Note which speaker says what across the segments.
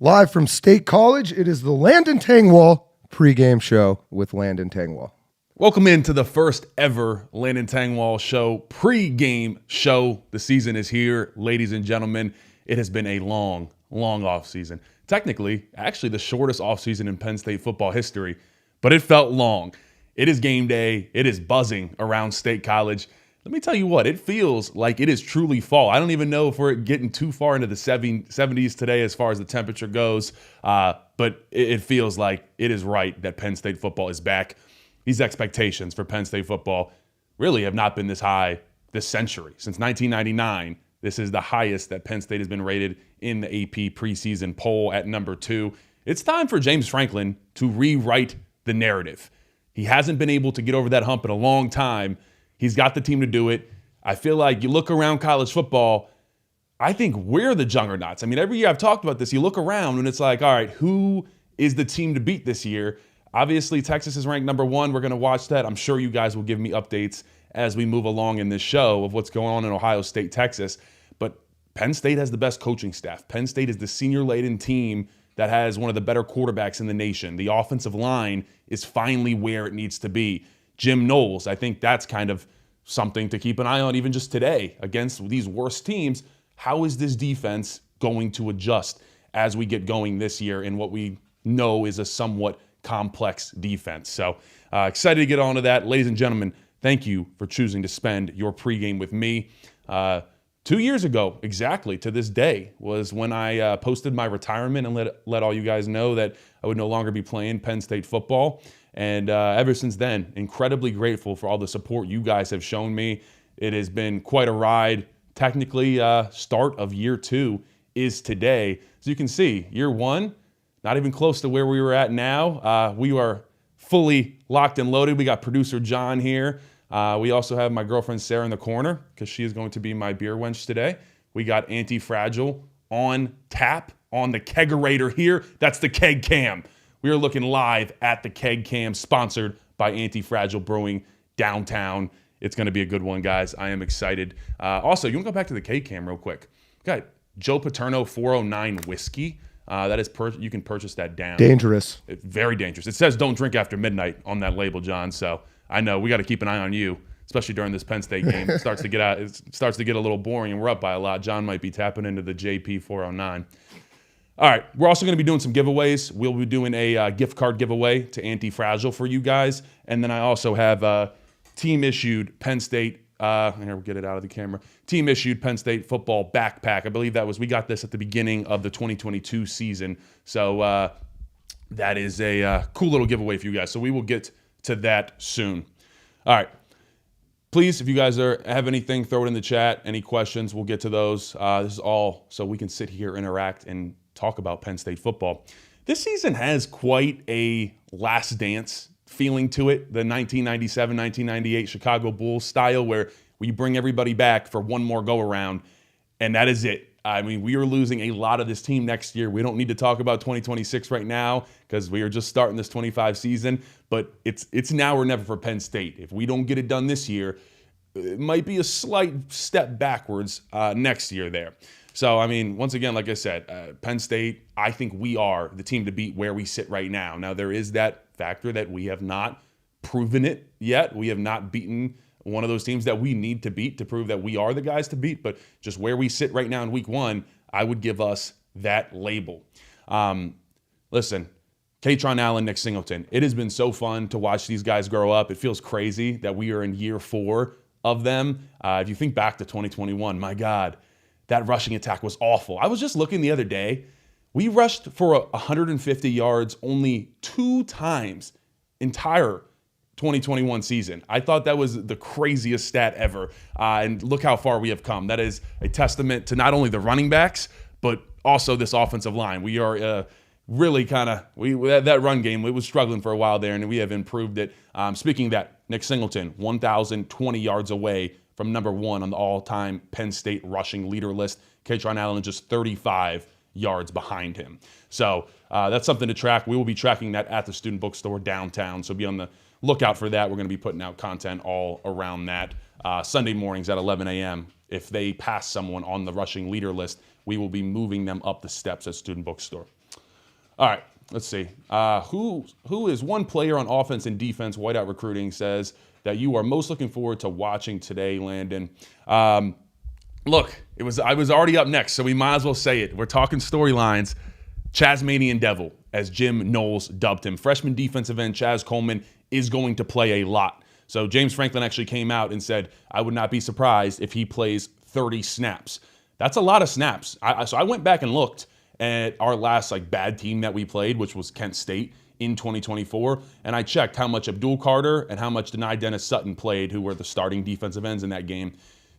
Speaker 1: Live from State College, it is the Landon Tangwall pregame show with Landon Tangwall.
Speaker 2: Welcome into the first ever Landon Tangwall show, pregame show. The season is here, ladies and gentlemen. It has been a long offseason. Technically, actually the shortest offseason in Penn State football history, but it felt long. It is game day. It is buzzing around State College. Let me tell you what, it feels like it is truly fall. I don't even know if we're getting too far into the 70s today as far as the temperature goes, but it feels like it is right that Penn State football is back. These expectations for Penn State football really have not been this high this century. Since 1999, this is the highest that Penn State has been rated in the AP preseason poll at number 2. It's time for James Franklin to rewrite the narrative. He hasn't been able to get over that hump in a long time. He's got the team to do it. I feel like you look around college football, I think we're the juggernauts. I mean, every year I've talked about this. You look around and it's like, all right, who is the team to beat this year? Obviously, Texas is ranked number 1. We're going to watch that. I'm sure you guys will give me updates as we move along in this show of what's going on in Ohio State, Texas. But Penn State has the best coaching staff. Penn State is the senior-laden team that has one of the better quarterbacks in the nation. The offensive line is finally where it needs to be. Jim Knowles, I think that's kind of something to keep an eye on even just today against these worst teams. How is this defense going to adjust as we get going this year in what we know is a somewhat complex defense? So excited to get on to that. Ladies and gentlemen, thank you for choosing to spend your pregame with me. 2 years ago, exactly to this day, was when I posted my retirement and let all you guys know that I would no longer be playing Penn State football. And ever since then, incredibly grateful for all the support you guys have shown me. It has been quite a ride. Technically, start of year 2 is today. As you can see, year 1, not even close to where we were at now. We are fully locked and loaded. We got producer John here. We also have my girlfriend Sarah in the corner because she is going to be my beer wench today. We got Anti-Fragile on tap on the kegerator here. That's the Keg Cam. We are looking live at the Keg Cam, sponsored by Anti-Fragile Brewing downtown. It's going to be a good one, guys. I am excited. Also, you want to go back to the Keg Cam real quick. Got Joe Paterno 409 whiskey. That is you can purchase that down.
Speaker 1: Dangerous.
Speaker 2: It's very dangerous. It says don't drink after midnight on that label, John. So I know we got to keep an eye on you, especially during this Penn State game. It starts to get a little boring, and we're up by a lot. John might be tapping into the JP 409. All right, we're also going to be doing some giveaways. We'll be doing a gift card giveaway to Anti-Fragile for you guys. And then I also have a team-issued Penn State, here, we'll get it out of the camera, team-issued Penn State football backpack. I believe we got this at the beginning of the 2022 season. So that is a cool little giveaway for you guys. So we will get to that soon. All right. Please, if you guys have anything, throw it in the chat. Any questions, we'll get to those. This is all so we can sit here, interact, and talk about Penn State football. This season has quite a last dance feeling to it, the 1997-1998 Chicago Bulls style, where we bring everybody back for one more go-around, and that is it. I mean, we are losing a lot of this team next year. We don't need to talk about 2026 right now because we are just starting this 25 season, but it's now or never for Penn State. If we don't get it done this year, it might be a slight step backwards next year there. So, I mean, once again, like I said, Penn State, I think we are the team to beat where we sit right now. Now, there is that factor that we have not proven it yet. We have not beaten one of those teams that we need to beat to prove that we are the guys to beat. But just where we sit right now in week 1, I would give us that label. Listen, Katron Allen, Nick Singleton, it has been so fun to watch these guys grow up. It feels crazy that we are in year 4 of them. If you think back to 2021, my God, that rushing attack was awful. I was just looking the other day. We rushed for 150 yards only 2 times entire 2021 season. I thought that was the craziest stat ever. And look how far we have come. That is a testament to not only the running backs, but also this offensive line. We are really that run game, it was struggling for a while there, and we have improved it. Speaking of that, Nick Singleton, 1,020 yards away from number 1 on the all-time Penn State rushing leader list. Katron Allen just 35 yards behind him. So that's something to track. We will be tracking that at the student bookstore downtown, so be on the lookout for that. We're going to be putting out content all around that. Sunday mornings at 11 a.m. If they pass someone on the rushing leader list, we will be moving them up the steps at student bookstore. All right, let's see. Who is one player on offense and defense, Whiteout Recruiting says, that you are most looking forward to watching today, Landon? Look, I was already up next, so we might as well say it. We're talking storylines. Chazmanian Devil, as Jim Knowles dubbed him. Freshman defensive end Chaz Coleman is going to play a lot. So James Franklin actually came out and said, I would not be surprised if he plays 30 snaps. That's a lot of snaps. So I went back and looked at our last bad team that we played, which was Kent State in 2024, and I checked how much Abdul Carter and how much Denai Dennis Sutton played, who were the starting defensive ends in that game.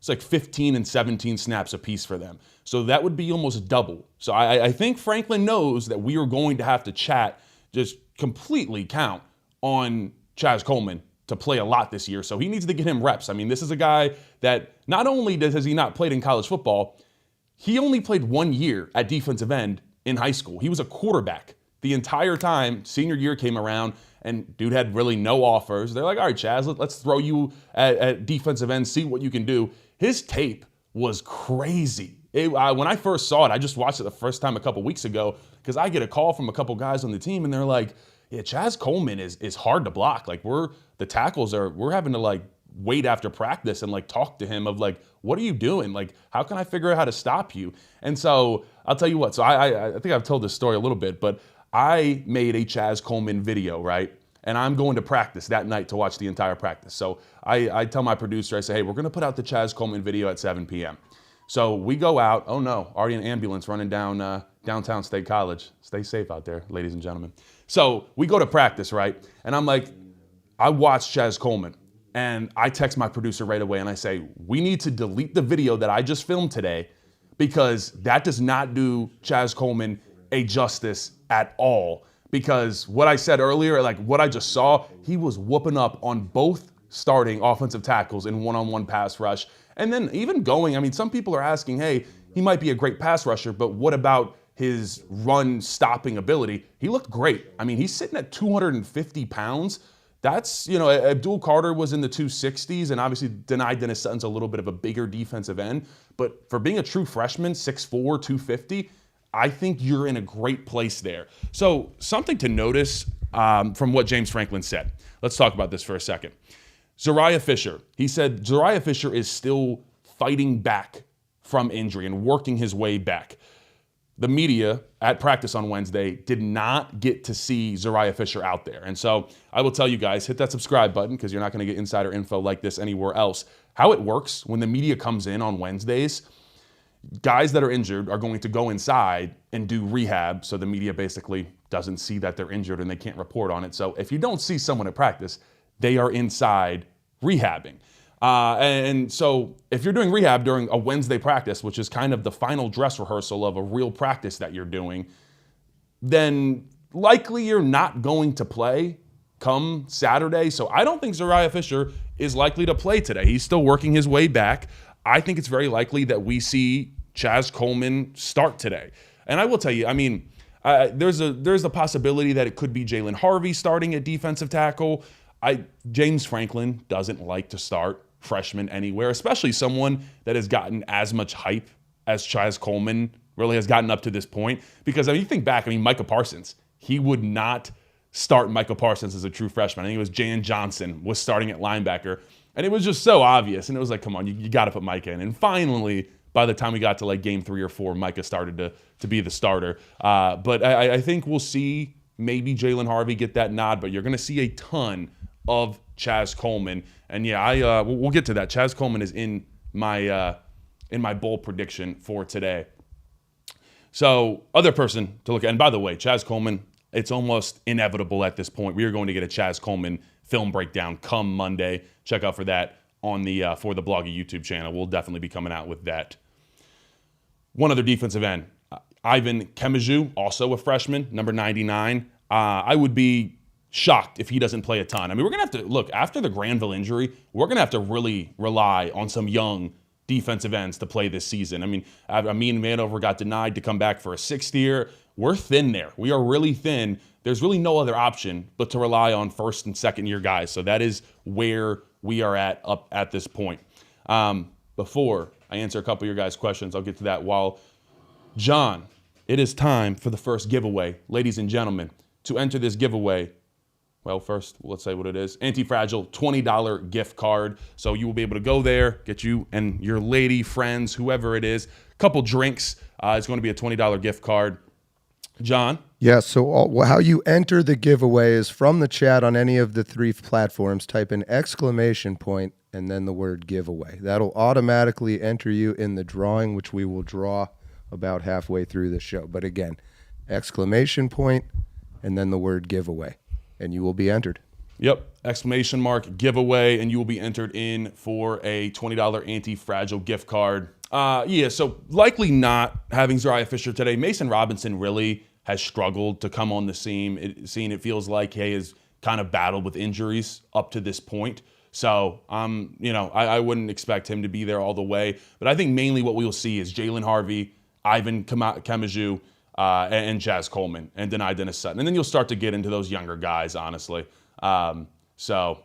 Speaker 2: It's 15 and 17 snaps apiece for them. So that would be almost double. So I think Franklin knows that we are going to have to just completely count on Chaz Coleman to play a lot this year. So he needs to get him reps. I mean, this is a guy that not only has he not played in college football, he only played 1 year at defensive end in high school. He was a quarterback the entire time. Senior year came around, and dude had really no offers. They're like, all right, Chaz, let's throw you at defensive end, see what you can do. His tape was crazy. When I first saw it, I just watched it the first time a couple weeks ago because I get a call from a couple guys on the team, and they're like, yeah, Chaz Coleman is hard to block. The tackles we're having to wait after practice and talk to him of what are you doing? How can I figure out how to stop you? And so I'll tell you what. So I think I've told this story a little bit, but I made a Chaz Coleman video, right? And I'm going to practice that night to watch the entire practice. So I tell my producer, I say, hey, we're going to put out the Chaz Coleman video at 7 p.m. So we go out. Oh no, already an ambulance running down downtown State College. Stay safe out there, ladies and gentlemen. So we go to practice, right? And I'm like, I watched Chaz Coleman. And I text my producer right away and I say, we need to delete the video that I just filmed today because that does not do Chaz Coleman a justice at all. Because what I said earlier, what I just saw, he was whooping up on both starting offensive tackles in one-on-one pass rush. And then even some people are asking, hey, he might be a great pass rusher, but what about his run stopping ability? He looked great. He's sitting at 250 pounds. That's, Abdul Carter was in the 260s, and obviously Denai Dennis Sutton's a little bit of a bigger defensive end. But for being a true freshman, 6'4", 250, I think you're in a great place there. So something to notice from what James Franklin said. Let's talk about this for a second. Zariah Fisher. He said Zariah Fisher is still fighting back from injury and working his way back. The media at practice on Wednesday did not get to see Zariah Fisher out there. And so I will tell you guys, hit that subscribe button because you're not going to get insider info like this anywhere else. How it works when the media comes in on Wednesdays, guys that are injured are going to go inside and do rehab. So the media basically doesn't see that they're injured and they can't report on it. So if you don't see someone at practice, they are inside rehabbing. And so if you're doing rehab during a Wednesday practice, which is kind of the final dress rehearsal of a real practice that you're doing, then likely you're not going to play come Saturday. So I don't think Zariah Fisher is likely to play today. He's still working his way back. I think it's very likely that we see Chaz Coleman start today. And I will tell you, there's a possibility that it could be Jalen Harvey starting at defensive tackle. James Franklin doesn't like to start freshmen anywhere, especially someone that has gotten as much hype as Chaz Coleman really has gotten up to this point. Because you think back, Micah Parsons, he would not start Micah Parsons as a true freshman. I think it was Jan Johnson was starting at linebacker. And it was just so obvious. And it was like, come on, you got to put Micah in. And finally, by the time we got to game 3 or 4, Micah started to be the starter. But I think we'll see maybe Jalen Harvey get that nod, but you're going to see a ton of Chaz Coleman. And yeah, we'll get to that. Chaz Coleman is in my bowl prediction for today. So other person to look at, and by the way, Chaz Coleman, it's almost inevitable at this point. We are going to get a Chaz Coleman film breakdown come Monday. Check out for that on the For the Bloggy YouTube channel. We'll definitely be coming out with that. One other defensive end, Ivan Kemiju, also a freshman, number 99. I would be shocked if he doesn't play a ton. We're going to have to, look, after the Granville injury, we're going to have to really rely on some young defensive ends to play this season. Amin Vanover got denied to come back for a 6th year. We're thin there. We are really thin. There's really no other option but to rely on 1st and 2nd year guys. So that is where we are up at this point. Before I answer a couple of your guys' questions, I'll get to that while John it is time for the first giveaway. Ladies and gentlemen, to enter this giveaway, well, first, let's say what it is. Anti-Fragile $20 gift card. So you will be able to go there, get you and your lady friends, whoever it is, a couple drinks. It's going to be a $20 gift card. John?
Speaker 1: Yeah, so how you enter the giveaway is from the chat on any of the 3 platforms. Type in exclamation point and then the word giveaway. That'll automatically enter you in the drawing, which we will draw about halfway through the show. But again, exclamation point and then the word giveaway, and you will be entered.
Speaker 2: Yep, exclamation mark giveaway, and you will be entered in for a $20 Anti-Fragile gift card. So likely not having Zariah Fisher today. Mason Robinson really has struggled to come on the scene. It feels like he has kind of battled with injuries up to this point. So, I wouldn't expect him to be there all the way. But I think mainly what we will see is Jalen Harvey, Ivan Kemaju, and Jazz Coleman, and Denai Dennis Sutton. And then you'll start to get into those younger guys, honestly. So,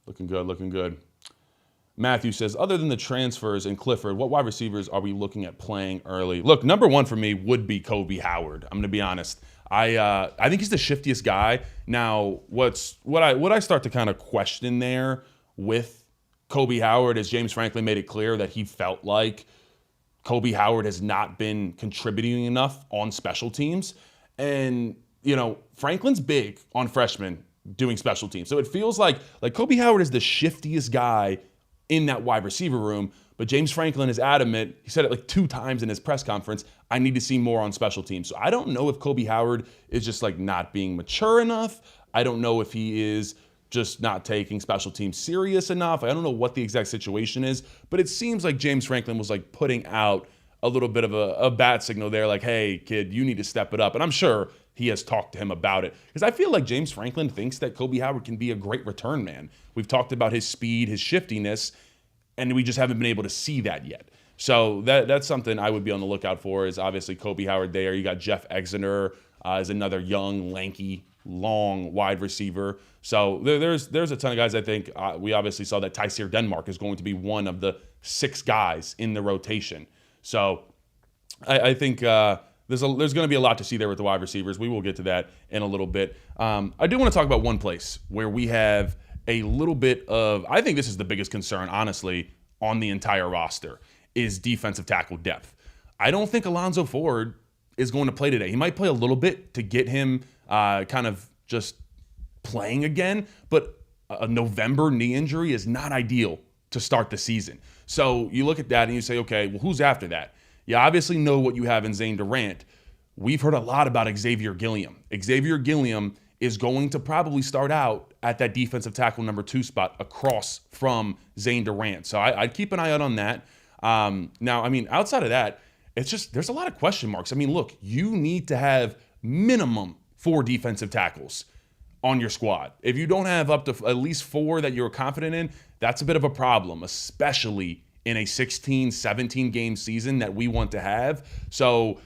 Speaker 2: looking good. Matthew says, other than the transfers and Clifford, what wide receivers are we looking at playing early? Look, number one for me would be Kobe Howard. I'm going to be honest. I think he's the shiftiest guy. Now, what I start to kind of question there with Kobe Howard is James Franklin made it clear that he felt like Kobe Howard has not been contributing enough on special teams. And, Franklin's big on freshmen doing special teams. So it feels like Kobe Howard is the shiftiest guy in that wide receiver room, but James Franklin is adamant. He said it like 2 times in his press conference. I need to see more on special teams. So I don't know if Kobe Howard is just like not being mature enough. I don't know if he is just not taking special teams serious enough. I don't know what the exact situation is, but it seems like James Franklin was like putting out a little bit of a bat signal there, like, hey, kid, you need to step it up. And I'm sure he has talked to him about it, because I feel like James Franklin thinks that Kobe Howard can be a great return man. We've talked about his speed, his shiftiness, and we just haven't been able to see that yet. So that's something I would be on the lookout for, is obviously Kobe Howard there. You got Jeff Exeter as another young, lanky, long wide receiver. So there's a ton of guys. I think we obviously saw that Tyseer Denmark is going to be one of the 6 guys in the rotation. So I think there's going to be a lot to see there with the wide receivers. We will get to that in a little bit. I do want to talk about one place where we have a little bit of, I think this is the biggest concern, honestly, on the entire roster, is defensive tackle depth. I don't think Alonzo Ford is going to play today. He might play a little bit to get him kind of just playing again, but a November knee injury is not ideal to start the season. So you look at that and you say, okay, well, who's after that? You obviously know what you have in Zane Durant. We've heard a lot about Xavier Gilliam. Xavier Gilliam is going to probably start out at that defensive tackle number 2 spot across from Zane Durant. So I'd keep an eye out on that. Now, outside of that, it's just, there's a lot of question marks. Look, you need to have minimum 4 defensive tackles on your squad. If you don't have up to at least 4 that you're confident in, that's a bit of a problem, especially in a 16, 17 game season that we want to have. So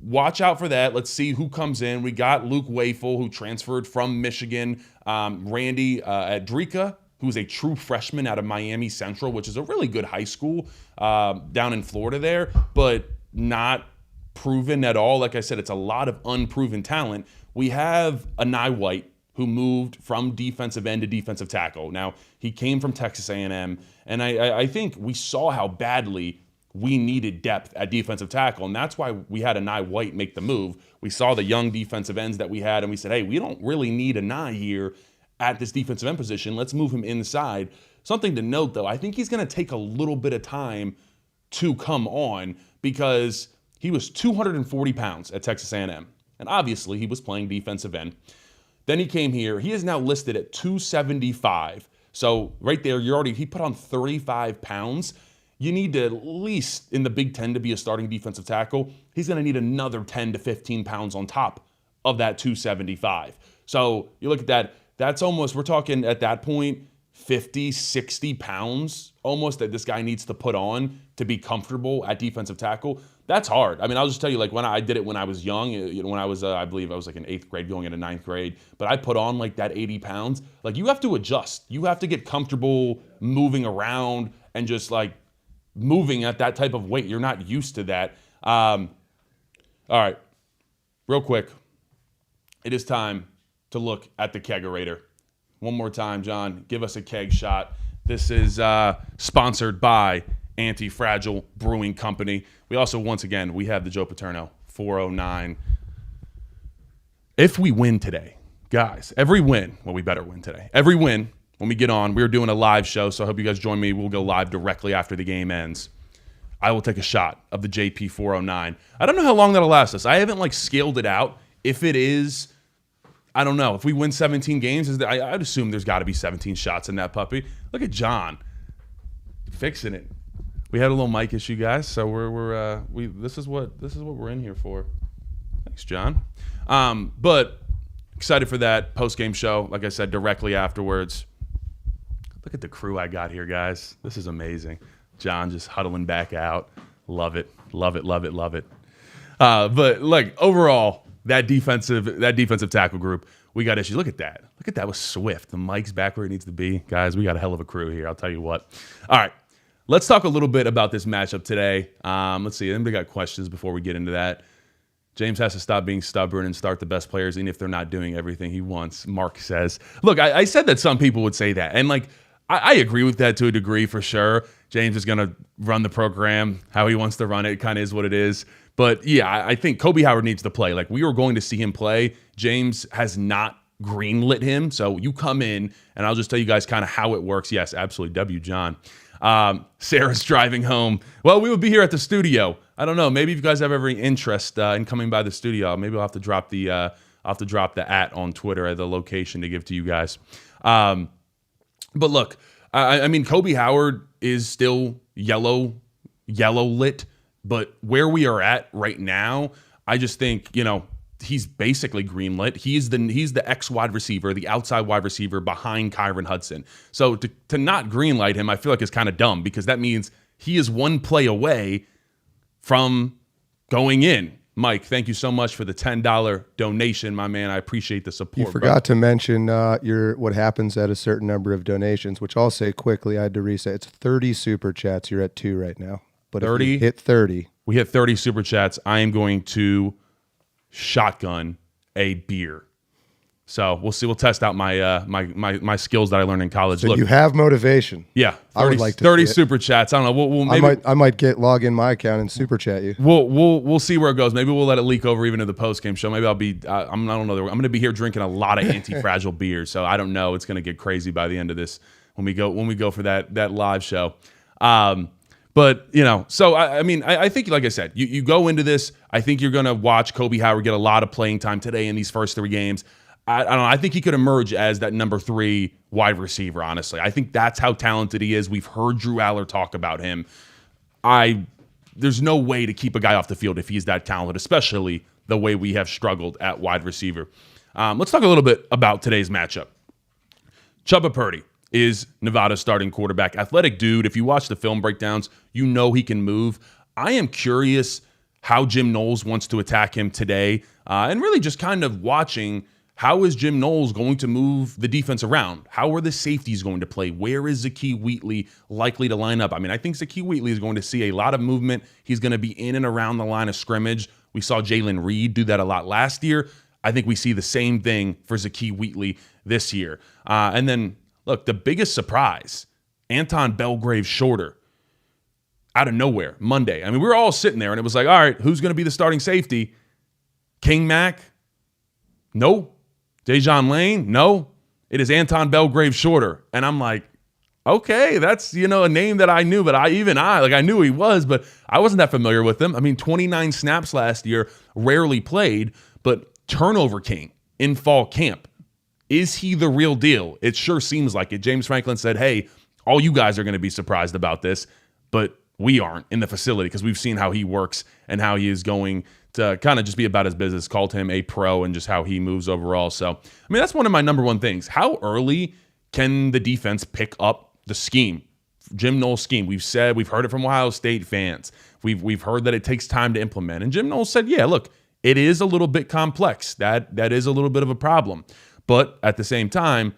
Speaker 2: watch out for that. Let's see who comes in. We got Luke Wafel, who transferred from Michigan. Randy Adrika, who's a true freshman out of Miami Central, which is a really good high school down in Florida there, but not proven at all. Like I said, it's a lot of unproven talent. We have Anai White, who moved from defensive end to defensive tackle. Now, he came from Texas A&M, and I think we saw how badly we needed depth at defensive tackle, and that's why we had Anai White make the move. We saw the young defensive ends that we had, and we said, hey, we don't really need Anai here at this defensive end position. Let's move him inside. Something to note, though, I think he's going to take a little bit of time to come on, because he was 240 pounds at Texas A&M, and obviously he was playing defensive end. Then he came here. He is now listed at 275. So right there, he put on 35 pounds. You need to, at least in the Big Ten, to be a starting defensive tackle. He's going to need another 10 to 15 pounds on top of that 275. So you look at that, that's almost, we're talking at that point, 50, 60 pounds almost that this guy needs to put on to be comfortable at defensive tackle. That's hard. I'll just tell you, like, when I did it when I was young, when I was, I believe I was like in 8th grade going into 9th grade, but I put on like that 80 pounds. Like, you have to adjust. You have to get comfortable moving around and just like moving at that type of weight. You're not used to that. All right, real quick. It is time to look at the kegerator. One more time, John, give us a keg shot. This is sponsored by Anti-Fragile Brewing Company. We also, once again, we have the Joe Paterno 409. If we win today, guys, every win, well, we better win today. Every win, when we get on, we're doing a live show, so I hope you guys join me. We'll go live directly after the game ends. I will take a shot of the JP 409. I don't know how long that'll last us. I haven't scaled it out. If it is, I don't know. If we win 17 games, I'd assume there's got to be 17 shots in that puppy. Look at John fixing it. We had a little mic issue, guys, so this is what we're in here for. Thanks, John. But excited for that post-game show. Like I said, directly afterwards. Look at the crew I got here, guys. This is amazing. John just huddling back out. Love it. Love it. Love it. Love it. But overall, that defensive tackle group, we got issues. Look at that. Look at that with Swift. The mic's back where it needs to be. Guys, we got a hell of a crew here. I'll tell you what. All right. Let's talk a little bit about this matchup today. Let's see. Anybody got questions before we get into that? James has to stop being stubborn and start the best players, even if they're not doing everything he wants, Mark says. Look, I said that some people would say that. And, I agree with that to a degree for sure. James is going to run the program how he wants to run it. It kind of is what it is. But, yeah, I think Kobe Howard needs to play. We were going to see him play. James has not greenlit him. So you come in, and I'll just tell you guys kind of how it works. Yes, absolutely. W. John. Sarah's driving home. Well, we will be here at the studio. I don't know. Maybe if you guys have every interest in coming by the studio, maybe I'll have to drop the @, on Twitter at the location to give to you guys. But look, I mean, Kobe Howard is still yellow lit, but where we are at right now, I just think, he's basically greenlit. He's the X wide receiver, the outside wide receiver behind Kyron Hudson. So to not greenlight him, I feel like is kind of dumb, because that means he is one play away from going in. Mike, thank you so much for the $10 donation, my man. I appreciate the support.
Speaker 1: You forgot to mention what happens at a certain number of donations, which I'll say quickly. I had to reset. It's 30 super chats. You're at 2 right now. But 30? If you hit 30.
Speaker 2: We hit 30 super chats. I am going to shotgun a beer. So we'll see. We'll test out my skills that I learned in college.
Speaker 1: So you have motivation.
Speaker 2: Yeah, 30,
Speaker 1: I would like to
Speaker 2: 30 super chats. I don't know. We'll maybe,
Speaker 1: I might log in my account and super chat you.
Speaker 2: We'll see where it goes. Maybe we'll let it leak over even to the post game show. Maybe I'll be. I don't know. I'm going to be here drinking a lot of anti-fragile beers. So I don't know. It's going to get crazy by the end of this when we go for that live show. But, so I mean, I think, like I said, you go into this, I think you're going to watch Kobe Howard get a lot of playing time today in these first 3 games. I don't know. I think he could emerge as that number 3 wide receiver, honestly. I think that's how talented he is. We've heard Drew Aller talk about him. There's no way to keep a guy off the field if he's that talented, especially the way we have struggled at wide receiver. Let's talk a little bit about today's matchup. Chubba Purdy is Nevada's starting quarterback. Athletic dude. If you watch the film breakdowns, you know he can move. I am curious how Jim Knowles wants to attack him today, and really just kind of watching how is Jim Knowles going to move the defense around? How are the safeties going to play? Where is Zakee Wheatley likely to line up? I mean, I think Zakee Wheatley is going to see a lot of movement. He's going to be in and around the line of scrimmage. We saw Jalen Reed do that a lot last year. I think we see the same thing for Zakee Wheatley this year. And then, look, the biggest surprise, Anton Belgrave Shorter, out of nowhere, Monday. I mean, we were all sitting there, and it was like, all right, who's going to be the starting safety? King Mack? No. Dejon Lane? No. It is Anton Belgrave Shorter. And I'm like, okay, that's, a name that I knew, but I knew he was, but I wasn't that familiar with him. I mean, 29 snaps last year, rarely played, but turnover king in fall camp. Is he the real deal? It sure seems like it. James Franklin said, hey, all you guys are going to be surprised about this, but we aren't in the facility because we've seen how he works and how he is going to kind of just be about his business. Called him a pro and just how he moves overall. So, I mean, that's one of my number one things. How early can the defense pick up the scheme? Jim Knowles' scheme. We've heard it from Ohio State fans. We've heard that it takes time to implement. And Jim Knowles said, yeah, look, it is a little bit complex. That is a little bit of a problem. But at the same time,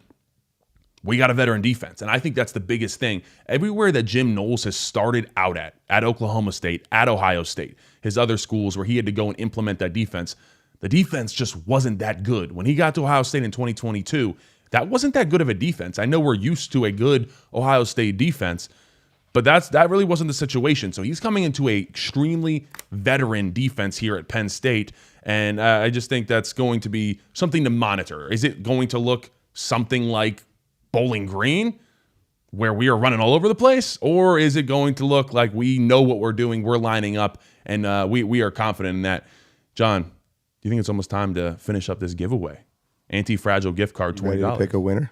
Speaker 2: we got a veteran defense. And I think that's the biggest thing. Everywhere that Jim Knowles has started out at Oklahoma State, at Ohio State, his other schools where he had to go and implement that defense, the defense just wasn't that good. When he got to Ohio State in 2022, that wasn't that good of a defense. I know we're used to a good Ohio State defense, but that really wasn't the situation. So he's coming into a extremely veteran defense here at Penn State, and I just think that's going to be something to monitor. Is it going to look something like Bowling Green, where we are running all over the place, or is it going to look like we know what we're doing, we're lining up, and we are confident in that? John, do you think it's almost time to finish up this giveaway? Anti-Fragile gift card, $20.
Speaker 1: Ready to pick a winner?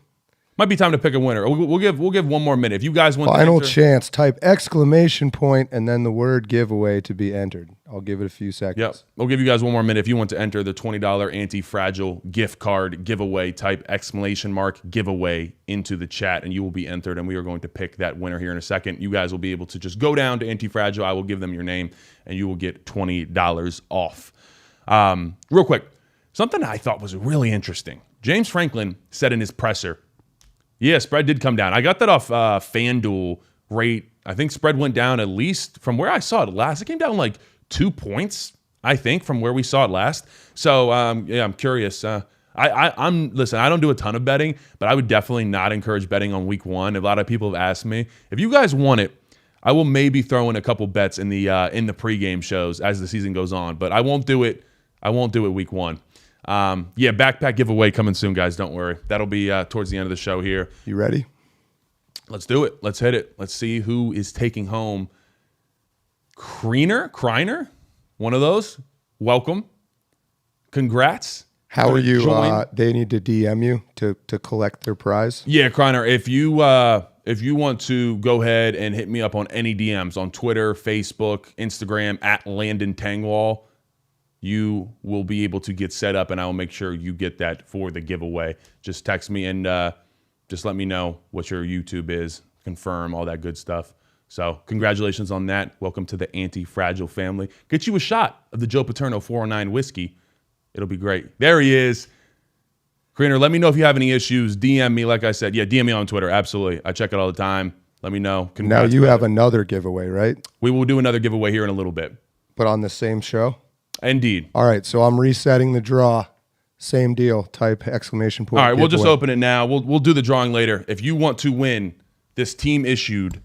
Speaker 2: Might be time to pick a winner. We'll give one more minute. If you guys want
Speaker 1: Final
Speaker 2: to
Speaker 1: chance, type exclamation point and then the word giveaway to be entered. I'll give it a few seconds.
Speaker 2: Yep. We'll give you guys one more minute. If you want to enter the $20 Anti-Fragile gift card giveaway, type exclamation mark giveaway into the chat and you will be entered, and we are going to pick that winner here in a second. You guys will be able to just go down to Anti-Fragile. I will give them your name and you will get $20 off. Real quick, something I thought was really interesting. James Franklin said in his presser, yeah, spread did come down. I got that off FanDuel rate. I think spread went down, at least from where I saw it last. It came down like 2 points, I think, from where we saw it last. So, yeah, I'm curious. Listen, I don't do a ton of betting, but I would definitely not encourage betting on week one. A lot of people have asked me. If you guys want it, I will maybe throw in a couple bets in the pregame shows as the season goes on, but I won't do it week one. Yeah, backpack giveaway coming soon, guys. Don't worry. That'll be towards the end of the show here.
Speaker 1: You ready?
Speaker 2: Let's do it. Let's hit it. Let's see who is taking home. Kreiner, one of those. Welcome. Congrats.
Speaker 1: How are you? They need to DM you to collect their prize.
Speaker 2: Yeah, Kreiner, if you want to go ahead and hit me up on any DMs on Twitter, Facebook, Instagram, at Landon Tangwall, you will be able to get set up, and I will make sure you get that for the giveaway. Just text me and just let me know what your YouTube is, confirm, all that good stuff. So congratulations on that. Welcome to the Anti-Fragile family. Get you a shot of the Joe Paterno 409 whiskey. It'll be great. There he is. Kreener, let me know if you have any issues. DM me, like I said. Yeah, DM me on Twitter. Absolutely. I check it all the time. Let me know.
Speaker 1: Congrats, now you have another giveaway, right?
Speaker 2: We will do another giveaway here in a little bit.
Speaker 1: But on the same show?
Speaker 2: Indeed.
Speaker 1: All right, so I'm resetting the draw. Same deal. Type exclamation point.
Speaker 2: All right, we'll just open it now. We'll do the drawing later. If you want to win this team-issued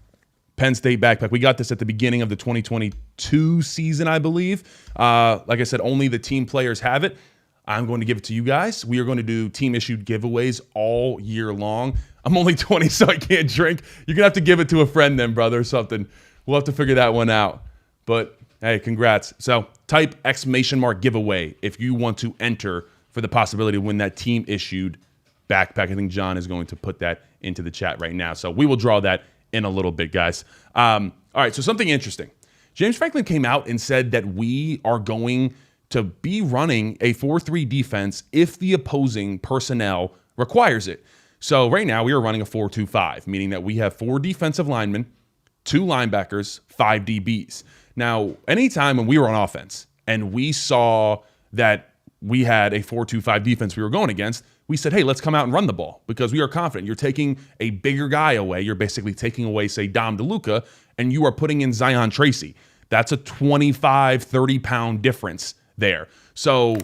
Speaker 2: Penn State backpack, we got this at the beginning of the 2022 season, I believe. Like I said, only the team players have it. I'm going to give it to you guys. We are going to do team-issued giveaways all year long. I'm only 20, so I can't drink. You're going to have to give it to a friend then, brother, or something. We'll have to figure that one out. But hey, congrats. So type exclamation mark giveaway if you want to enter for the possibility to win that team-issued backpack. I think John is going to put that into the chat right now. So we will draw that in a little bit, guys. All right, so something interesting. James Franklin came out and said that we are going to be running a 4-3 defense if the opposing personnel requires it. So right now we are running a 4-2-5, meaning that we have 4 defensive linemen, 2 linebackers, 5 DBs. Now, anytime when we were on offense and we saw that we had a 4-2-5 defense we were going against, we said, hey, let's come out and run the ball because we are confident. You're taking a bigger guy away. You're basically taking away, say, Dom DeLuca, and you are putting in Zion Tracy. That's a 25, 30-pound difference there. So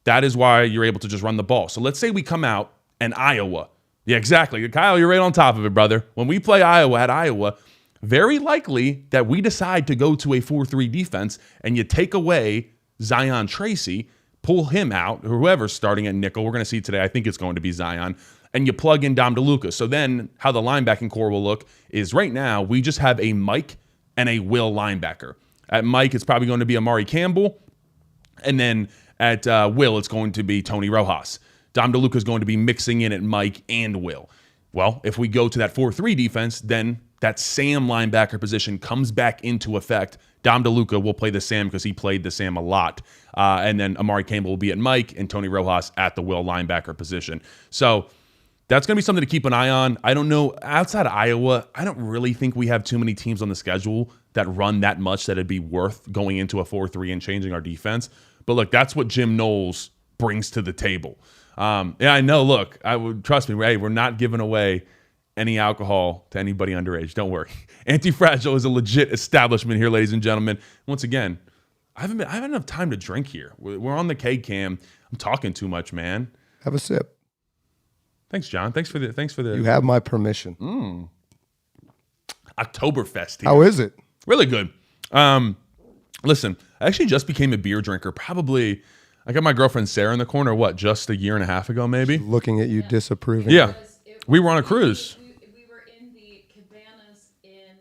Speaker 2: that is why you're able to just run the ball. So let's say we come out and Iowa. Yeah, exactly. Kyle, you're right on top of it, brother. When we play Iowa at Iowa, very likely that we decide to go to a 4-3 defense and you take away Zion Tracy, pull him out, whoever's starting at nickel. We're going to see today. I think it's going to be Zion. And you plug in Dom DeLuca. So then how the linebacking core will look is right now we just have a Mike and a Will linebacker. At Mike, it's probably going to be Amari Campbell. And then at Will, it's going to be Tony Rojas. Dom DeLuca is going to be mixing in at Mike and Will. Well, if we go to that 4-3 defense, then that Sam linebacker position comes back into effect. Dom DeLuca will play the Sam because he played the Sam a lot. And then Amari Campbell will be at Mike and Tony Rojas at the Will linebacker position. So that's going to be something to keep an eye on. I don't know. Outside of Iowa, I don't really think we have too many teams on the schedule that run that much that it'd be worth going into a 4-3 and changing our defense. But look, that's what Jim Knowles brings to the table. Yeah, I know. Look, I would trust me. Hey, we're not giving away any alcohol to anybody underage. Don't worry. Anti-Fragile is a legit establishment here, ladies and gentlemen. Once again, I haven't had enough time to drink here. We're on the K-Cam. I'm talking too much, man.
Speaker 1: Have a sip.
Speaker 2: Thanks, John. Thanks for the.
Speaker 1: You have my permission.
Speaker 2: Oktoberfest here.
Speaker 1: How is it?
Speaker 2: Really good. Listen, I actually just became a beer drinker. Probably, I got my girlfriend Sarah in the corner. What? Just a year and a half ago, maybe.
Speaker 1: Looking at you disapproving.
Speaker 2: Yeah, we were on a cruise.
Speaker 3: We were in the cabanas in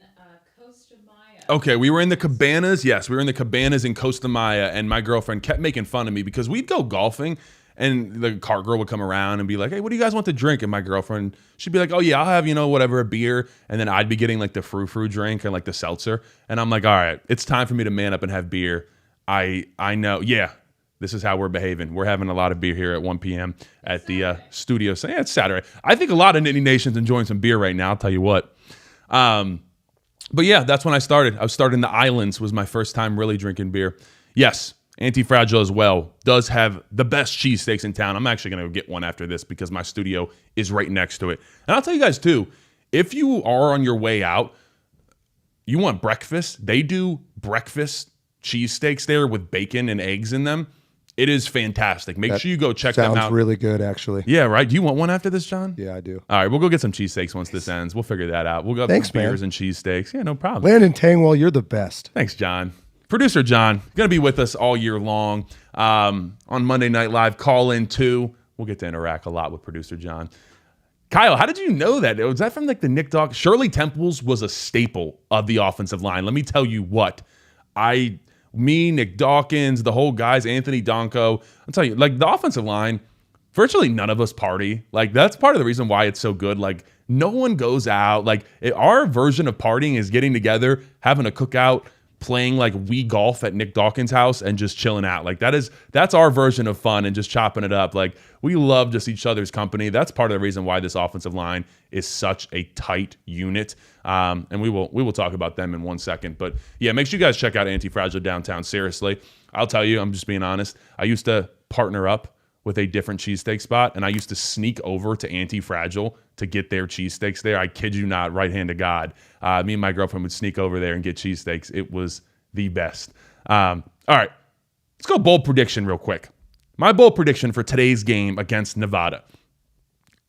Speaker 3: Costa Maya.
Speaker 2: Okay, we were in the cabanas. Yes, we were in the cabanas in Costa Maya, and my girlfriend kept making fun of me because we'd go golfing, and the cart girl would come around and be like, "Hey, what do you guys want to drink?" And my girlfriend, she'd be like, "Oh yeah, I'll have whatever, a beer," and then I'd be getting like the frou-frou drink and like the seltzer, and I'm like, "All right, it's time for me to man up and have beer." I know, yeah. This is how we're behaving. We're having a lot of beer here at 1 p.m. at the studio. So yeah, it's Saturday. I think a lot of Nittany Nation's enjoying some beer right now. I'll tell you what. But yeah, that's when I started. I was starting in the islands. Was my first time really drinking beer. Yes, Anti-Fragile as well does have the best cheesesteaks in town. I'm actually going to get one after this because my studio is right next to it. And I'll tell you guys too, if you are on your way out, you want breakfast. They do breakfast cheesesteaks there with bacon and eggs in them. It is fantastic. Make sure you go check them out.
Speaker 1: Sounds really good, actually.
Speaker 2: Yeah, right. Do you want one after this, John?
Speaker 1: Yeah, I do.
Speaker 2: All right, we'll go get some cheesesteaks once this ends. We'll figure that out. We'll go have some beers and cheesesteaks. Yeah, no problem.
Speaker 1: Landon Tangwell, you're the best.
Speaker 2: Thanks, John. Producer John, going to be with us all year long on Monday Night Live. Call in too. We'll get to interact a lot with producer John. Kyle, how did you know that? Was that from like the Nick Dawkins? Shirley Temples was a staple of the offensive line. Let me tell you what. Me, Nick Dawkins, the whole guys, Anthony Donko. I'll tell you, like the offensive line, virtually none of us party. Like that's part of the reason why it's so good. Like no one goes out. Like our version of partying is getting together, having a cookout, playing like Wii golf at Nick Dawkins' house and just chilling out. Like that's our version of fun and just chopping it up. Like we love just each other's company. That's part of the reason why this offensive line is such a tight unit. And we will talk about them in 1 second. But yeah, make sure you guys check out Anti-Fragile downtown. Seriously, I'll tell you, I'm just being honest. I used to partner up with a different cheesesteak spot, and I used to sneak over to Anti-Fragile to get their cheesesteaks there. I kid you not, right hand to God. Me and my girlfriend would sneak over there and get cheesesteaks. It was the best. All right, let's go bold prediction real quick. My bold prediction for today's game against Nevada.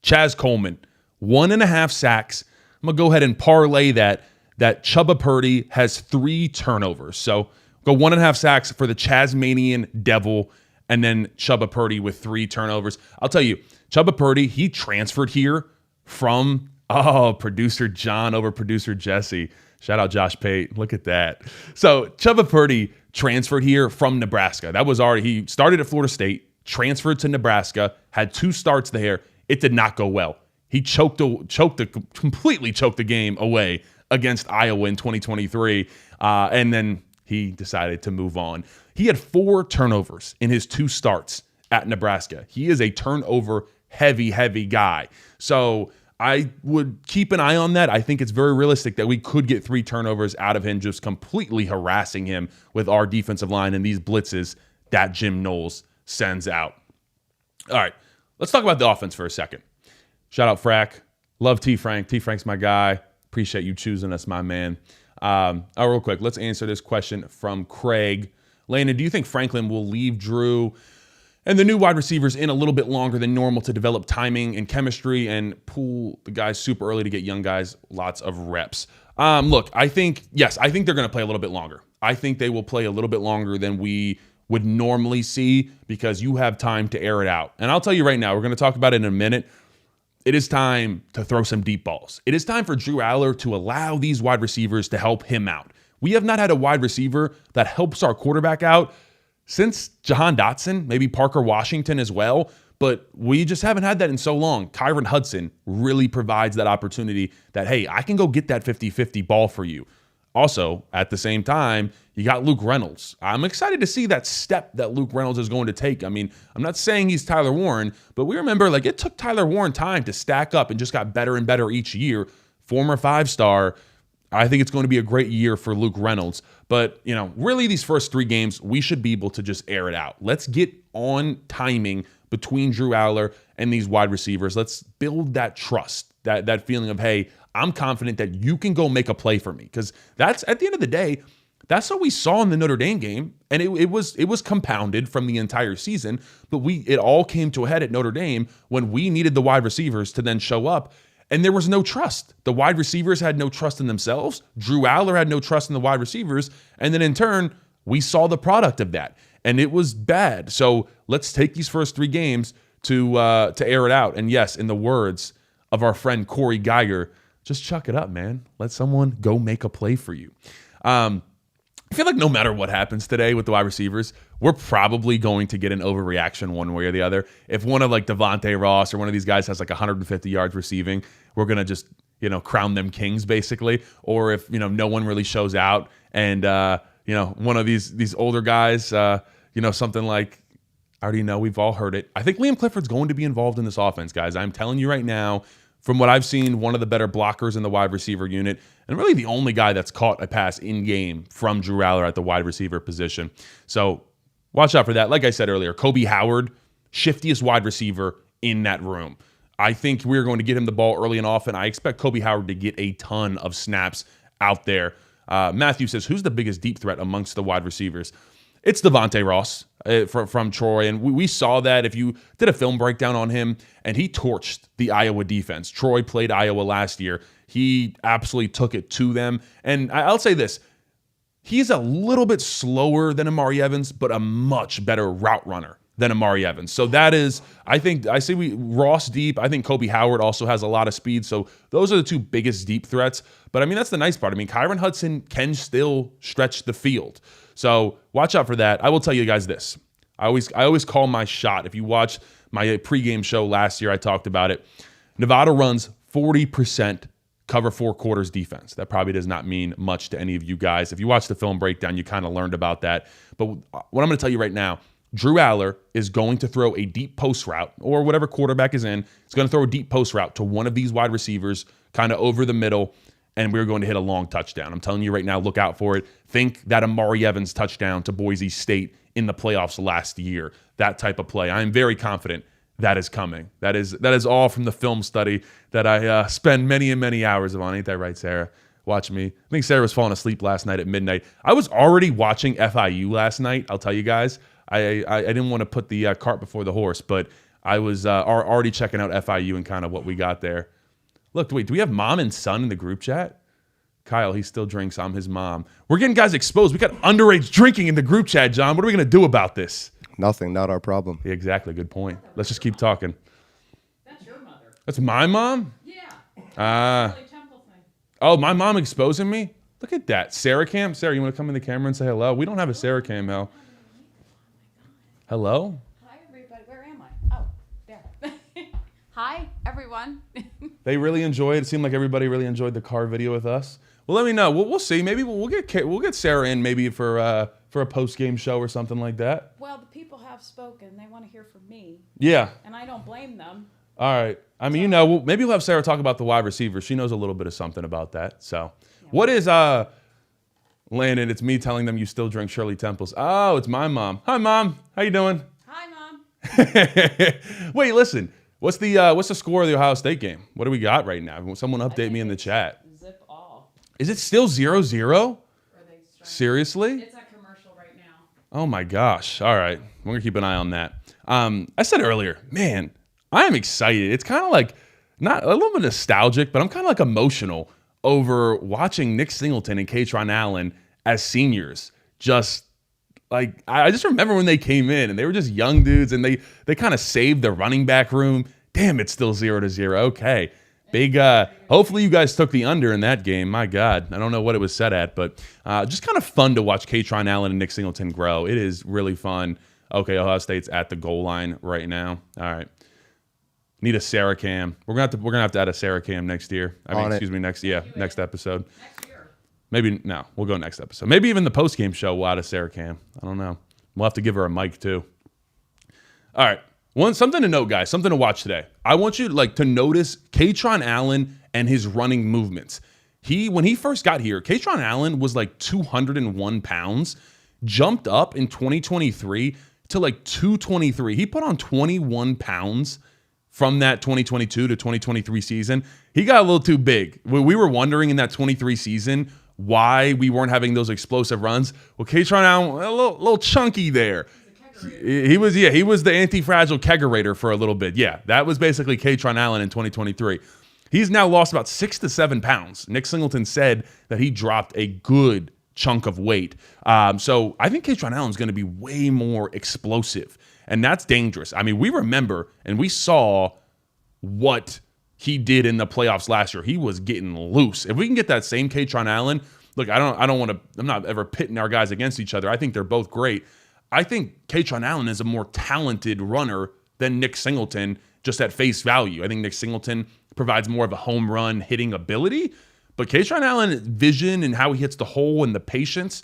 Speaker 2: Chaz Coleman, 1.5 sacks. I'm going to go ahead and parlay that Chubba Purdy has 3 turnovers. So go 1.5 sacks for the Chazmanian Devil, and then Chubba Purdy with 3 turnovers. I'll tell you, Chubba Purdy, he transferred here from, producer John over producer Jesse. Shout out Josh Pate. Look at that. So Chubba Purdy transferred here from Nebraska. He started at Florida State, transferred to Nebraska, had 2 starts there. It did not go well. He completely choked the game away against Iowa in 2023, and then he decided to move on. He had 4 turnovers in his 2 starts at Nebraska. He is a turnover heavy guy. So I would keep an eye on that. I think it's very realistic that we could get 3 turnovers out of him, just completely harassing him with our defensive line and these blitzes that Jim Knowles sends out. All right, let's talk about the offense for a second. Shout out Frack. Love T-Frank. T-Frank's my guy. Appreciate you choosing us, my man. Real quick, let's answer this question from Craig. Landon, do you think Franklin will leave Drew and the new wide receivers in a little bit longer than normal to develop timing and chemistry and pull the guys super early to get young guys lots of reps? Look, I think they're going to play a little bit longer. I think they will play a little bit longer than we would normally see because you have time to air it out. And I'll tell you right now, we're going to talk about it in a minute. It is time to throw some deep balls. It is time for Drew Aller to allow these wide receivers to help him out. We have not had a wide receiver that helps our quarterback out since Jahan Dotson, maybe Parker Washington as well, but we just haven't had that in so long. Kyron Hudson really provides that opportunity that, hey, I can go get that 50-50 ball for you. Also, at the same time, you got Luke Reynolds. I'm excited to see that step that Luke Reynolds is going to take. I mean, I'm not saying he's Tyler Warren, but we remember like it took Tyler Warren time to stack up and just got better and better each year. Former 5-star. I think it's going to be a great year for Luke Reynolds. But, really these first 3 games, we should be able to just air it out. Let's get on timing between Drew Aller and these wide receivers. Let's build that trust, that feeling of, hey, I'm confident that you can go make a play for me. Because that's, at the end of the day, that's what we saw in the Notre Dame game, and it was compounded from the entire season. But it all came to a head at Notre Dame when we needed the wide receivers to then show up, and there was no trust. The wide receivers had no trust in themselves. Drew Aller had no trust in the wide receivers, and then in turn, we saw the product of that, and it was bad. So let's take these first 3 games to air it out. And yes, in the words of our friend Corey Geiger, just chuck it up, man. Let someone go make a play for you. I feel like no matter what happens today with the wide receivers, we're probably going to get an overreaction one way or the other. If one of like Devontae Ross or one of these guys has like 150 yards receiving, we're going to just, crown them kings basically. Or if, no one really shows out and, one of these older guys, something like, I already know, we've all heard it. I think Liam Clifford's going to be involved in this offense, guys. I'm telling you right now, from what I've seen, one of the better blockers in the wide receiver unit, and really the only guy that's caught a pass in game from Drew Aller at the wide receiver position. So watch out for that. Like I said earlier, Kobe Howard, shiftiest wide receiver in that room. I think we're going to get him the ball early and often. I expect Kobe Howard to get a ton of snaps out there. Matthew says, who's the biggest deep threat amongst the wide receivers? It's Devontae Ross from Troy, and we saw that. If you did a film breakdown on him, and he torched the Iowa defense. Troy played Iowa last year. He absolutely took it to them. And I'll say this, he's a little bit slower than Amari Evans, but a much better route runner than Amari Evans. So that is, I think, Ross deep. I think Kobe Howard also has a lot of speed. So those are the 2 biggest deep threats. But, that's the nice part. Kyron Hudson can still stretch the field. So watch out for that. I will tell you guys this. I always call my shot. If you watch my pregame show last year, I talked about it. Nevada runs 40% cover 4 quarters defense. That probably does not mean much to any of you guys. If you watch the film breakdown, you kind of learned about that. But what I'm going to tell you right now, Drew Aller is going to throw a deep post route, or whatever quarterback is in, is going to throw a deep post route to one of these wide receivers, kind of over the middle, and we're going to hit a long touchdown. I'm telling you right now, look out for it. Think that Amari Evans touchdown to Boise State in the playoffs last year, that type of play. I am very confident that is coming. That is all from the film study that I spend many and many hours on. Ain't that right, Sarah? Watch me. I think Sarah was falling asleep last night at midnight. I was already watching FIU last night, I'll tell you guys. I didn't want to put the cart before the horse, but I was already checking out FIU and kind of what we got there. Look, wait, do we have mom and son in the group chat? Kyle, he still drinks. I'm his mom. We're getting guys exposed. We got underage drinking in the group chat, John. What are we going to do about this?
Speaker 1: Nothing, not our problem.
Speaker 2: Yeah, exactly. Good point. Let's just keep talking.
Speaker 3: That's your mother.
Speaker 2: That's my mom?
Speaker 3: Yeah. Shirley Temple thing.
Speaker 2: Oh, my mom exposing me? Look at that. Sarah Cam? Sarah, you want to come in the camera and say hello? We don't have a Sarah Cam, Hal. Hello?
Speaker 4: Hi, everybody. Where am I? Oh, there. Hi, everyone.
Speaker 2: They really enjoyed it. It seemed like everybody really enjoyed the car video with us. Well, let me know. We'll see. Maybe we'll get Sarah in maybe for a post-game show or something like that.
Speaker 4: Well, the people have spoken. They want to hear from me,
Speaker 2: Yeah.
Speaker 4: and I don't blame them.
Speaker 2: All right. I mean, maybe we'll have Sarah talk about the wide receivers. She knows a little bit of something about that. So, What is Landon? It's me telling them you still drink Shirley Temples. Oh, it's my mom. Hi, Mom. How you doing?
Speaker 4: Hi, Mom.
Speaker 2: Wait, listen. What's the score of the Ohio State game? What do we got right now? Someone update me in the chat.
Speaker 3: Zip all.
Speaker 2: Is it still 0-0?
Speaker 3: Are they strike?
Speaker 2: Seriously?
Speaker 3: It's a commercial right now.
Speaker 2: Oh my gosh. All right. We're going to keep an eye on that. I said earlier, man, I am excited. It's kind of like, not a little bit nostalgic, but I'm kind of like emotional over watching Nick Singleton and Katron Allen as seniors. Just like, I just remember when they came in and they were just young dudes and they kind of saved the running back room. Damn, it's still 0-0. Okay. Big, hopefully you guys took the under in that game. My God, I don't know what it was set at, but just kind of fun to watch Katron Allen and Nick Singleton grow. It is really fun. Okay, Ohio State's at the goal line right now. All right. Need a Sarah Cam. We're gonna have to add a Sarah Cam next year. Next episode.
Speaker 3: Next year.
Speaker 2: Maybe no, we'll go next episode. Maybe even the post game show we'll add a Sarah Cam. I don't know. We'll have to give her a mic too. All right. Something to note, guys. Something to watch today. I want you to notice Katron Allen and his running movements. When he first got here, Katron Allen was like 201 pounds, jumped up in 2023 to like 223. He put on 21 pounds from that 2022 to 2023 season. He got a little too big. We were wondering in that 23 season why we weren't having those explosive runs. Well, Kaytron Allen, a little chunky there. He was the anti-fragile kegerator for a little bit. Yeah, that was basically Kaytron Allen in 2023. He's now lost about 6 to 7 pounds. Nick Singleton said that he dropped a good chunk of weight. So I think Kaytron Allen's going to be way more explosive, and that's dangerous. I mean, we remember and we saw what he did in the playoffs last year. He was getting loose. If we can get that same Kaytron Allen, look, I don't want to. I'm not ever pitting our guys against each other. I think they're both great. I think Kaytron Allen is a more talented runner than Nick Singleton, just at face value. I think Nick Singleton provides more of a home run hitting ability, but Kaytron Allen vision and how he hits the hole and the patience,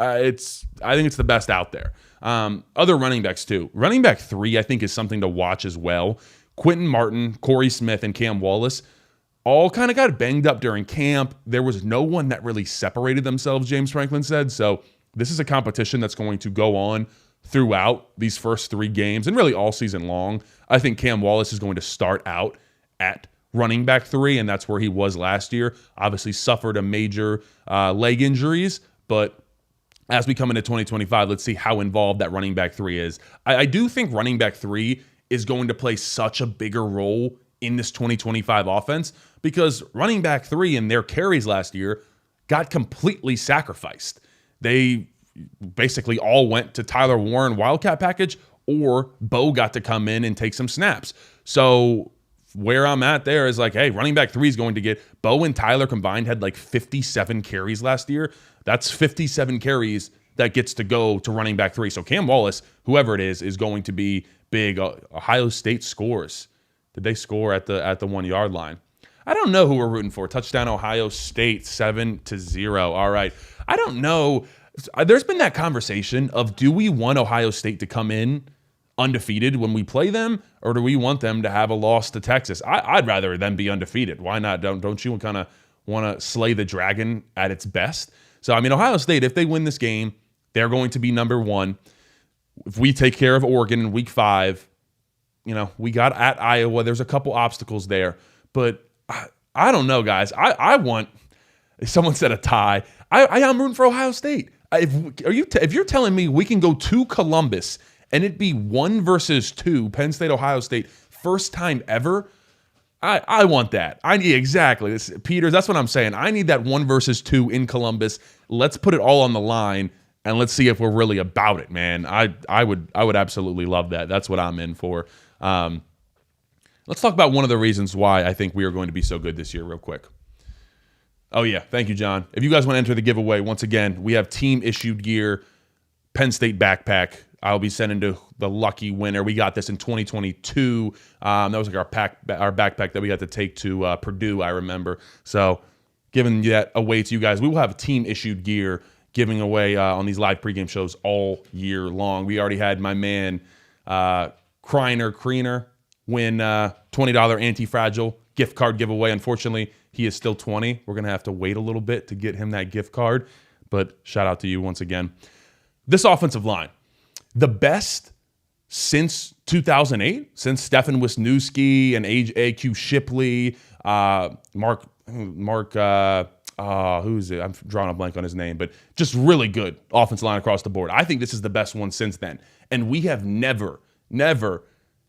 Speaker 2: I think it's the best out there. Other running backs too. Running back 3, I think, is something to watch as well. Quentin Martin, Corey Smith, and Cam Wallace all kind of got banged up during camp. There was no one that really separated themselves, James Franklin said. So this is a competition that's going to go on throughout these first 3 games and really all season long. I think Cam Wallace is going to start out at running back 3, and that's where he was last year. Obviously suffered a major leg injuries, but as we come into 2025, let's see how involved that running back 3 is. I do think running back 3 is going to play such a bigger role in this 2025 offense because running back 3 in their carries last year got completely sacrificed. They basically all went to Tyler Warren Wildcat package, or Bo got to come in and take some snaps. So where I'm at there is like, hey, running back 3 is going to get Bo and Tyler combined had like 57 carries last year. That's 57 carries that gets to go to running back 3. So Cam Wallace, whoever it is going to be big. Ohio State scores. Did they score at the 1 yard line? I don't know who we're rooting for. Touchdown Ohio State 7-0. All right. I don't know. There's been that conversation of, do we want Ohio State to come in undefeated when we play them, or do we want them to have a loss to Texas? I'd rather them be undefeated. Why not? Don't you kind of want to slay the dragon at its best? So, I mean, Ohio State, if they win this game, they're going to be number 1. If we take care of Oregon in week 5, we got at Iowa. There's a couple obstacles there, but I don't know, guys. I want. Someone said a tie. I'm rooting for Ohio State. If you're telling me we can go to Columbus and it'd be 1-2, Penn State, Ohio State, first time ever, I want that. Exactly. Peters, that's what I'm saying. I need that 1-2 in Columbus. Let's put it all on the line and let's see if we're really about it, man. I would absolutely love that. That's what I'm in for. Let's talk about one of the reasons why I think we are going to be so good this year real quick. Oh, yeah. Thank you, John. If you guys want to enter the giveaway, once again, we have team-issued gear, Penn State backpack. I'll be sending to the lucky winner. We got this in 2022. That was like our backpack that we got to take to Purdue, I remember. So giving that away to you guys. We will have team-issued gear giving away on these live pregame shows all year long. We already had my man Kreener win $20 anti-fragile gift card giveaway. Unfortunately, he is still 20. We're going to have to wait a little bit to get him that gift card. But shout out to you once again. This offensive line, the best since 2008, since Stefan Wisniewski and A.Q. Shipley, Mark, who's it? I'm drawing a blank on his name, but just really good offensive line across the board. I think this is the best one since then. And we have never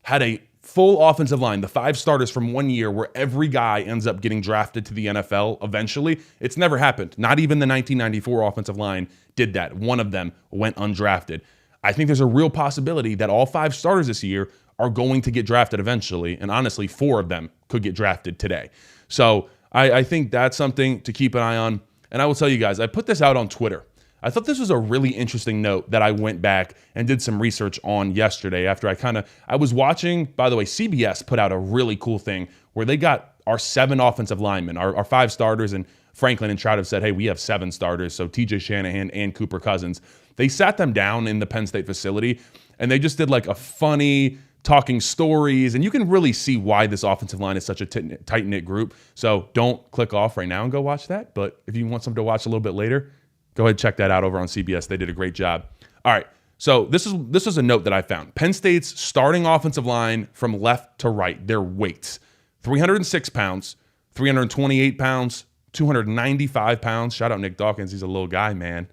Speaker 2: had a full offensive line, the 5 starters from 1 year where every guy ends up getting drafted to the NFL eventually. It's never happened. Not even the 1994 offensive line did that. One of them went undrafted. I think there's a real possibility that all 5 starters this year are going to get drafted eventually, and honestly, 4 of them could get drafted today. So I think that's something to keep an eye on. And I will tell you guys, I put this out on Twitter. I thought this was a really interesting note that I went back and did some research on yesterday after I was watching, by the way, CBS put out a really cool thing where they got our 7 offensive linemen, our 5 starters, and Franklin and Trout have said, hey, we have 7 starters, so TJ Shanahan and Cooper Cousins. They sat them down in the Penn State facility, and they just did like a funny talking stories, and you can really see why this offensive line is such a tight-knit group. So don't click off right now and go watch that, but if you want something to watch a little bit later, go ahead and check that out over on CBS. They did a great job. All right, So this is a note that I found. Penn State's starting offensive line from left to right, their weights: 306 pounds, 328 pounds, 295 pounds. Shout out Nick Dawkins. He's a little guy, man.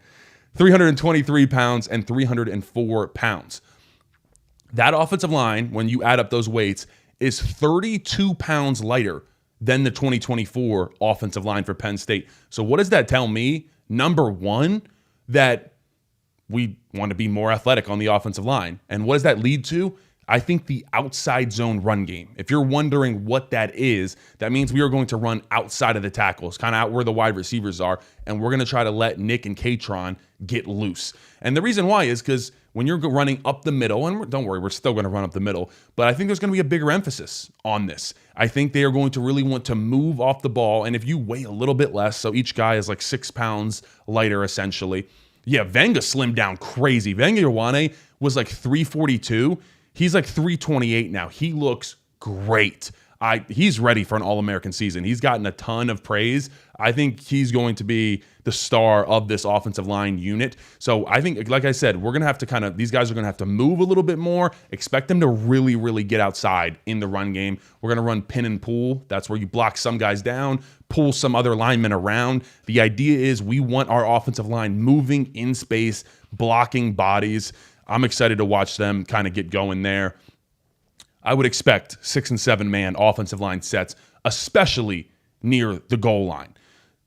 Speaker 2: 323 pounds and 304 pounds. That offensive line, when you add up those weights, is 32 pounds lighter than the 2024 offensive line for Penn State. So what does that tell me? Number one, that we want to be more athletic on the offensive line. And what does that lead to? I think the outside zone run game. If you're wondering what that is, that means we are going to run outside of the tackles, kind of out where the wide receivers are, and we're going to try to let Nick and Katron get loose. And the reason why is because when you're running up the middle, and don't worry, we're still going to run up the middle, but I think there's going to be a bigger emphasis on this. I think they are going to really want to move off the ball, and if you weigh a little bit less, so each guy is like 6 pounds lighter essentially. Yeah, Venga slimmed down crazy. Venga Ioane was like 342. He's like 328 now. He looks great. He's ready for an All-American season. He's gotten a ton of praise. I think he's going to be the star of this offensive line unit. So I think, like I said, we're going to have to these guys are going to have to move a little bit more. Expect them to really, really get outside in the run game. We're going to run pin and pull. That's where you block some guys down, pull some other linemen around. The idea is we want our offensive line moving in space, blocking bodies. I'm excited to watch them kind of get going there. I would expect 6 and 7 man offensive line sets, especially near the goal line.